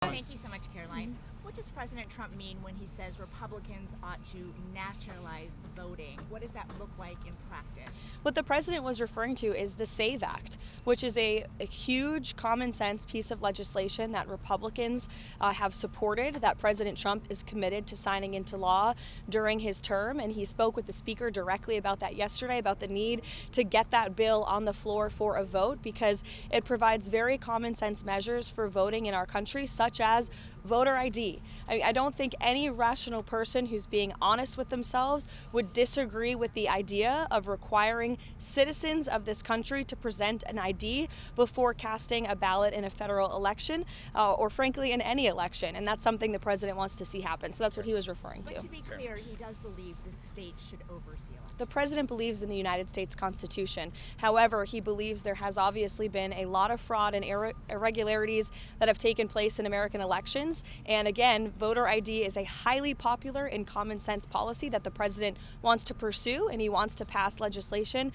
Thank you so much, Karoline. What does President Trump mean when he says Republicans ought to nationalize voting? What does that look like in practice? What the president was referring to is the SAVE Act, which is a huge common sense piece of legislation that Republicans have supported, that President Trump is committed to signing into law during his term. And he spoke with the speaker directly about that yesterday, about the need to get that bill on the floor for a vote, because it provides very common sense measures for voting in our country, such as voter ID. I don't think any rational person who's being honest with themselves would disagree with the idea of requiring citizens of this country to present an ID before casting a ballot in a federal election, or frankly in any election. And that's something the president wants to see happen. So that's what he was referring to. But to be clear, he does believe the state should oversee elections. The president believes in the United States Constitution. However, he believes there has obviously been a lot of fraud and irregularities that have taken place in American elections. And again, voter ID is a highly popular and common sense policy that the president wants to pursue, and he wants to pass legislation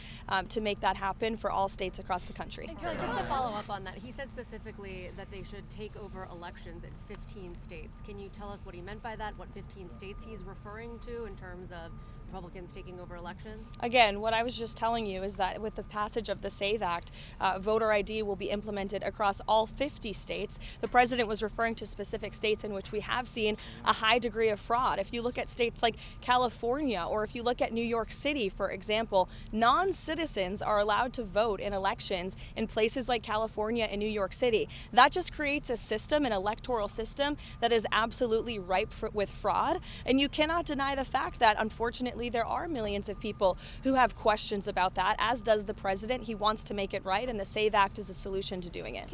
to make that happen for all states across the country. And Carol, just to follow up on that, he said specifically that they should take over elections in 15 states. Can you tell us what he meant by that, what 15 states he's referring to in terms of Republicans taking over elections? Again, what I was just telling you is that with the passage of the SAVE Act, voter ID will be implemented across all 50 states. The president was referring to specific states in which we have seen a high degree of fraud. If you look at states like California, or if you look at New York City, for example, non-citizens are allowed to vote in elections in places like California and New York City. That just creates a system, an electoral system, that is absolutely ripe with fraud. And you cannot deny the fact that, unfortunately, there are millions of people who have questions about that, as does the president. He wants to make it right, and the SAVE Act is a solution to doing it.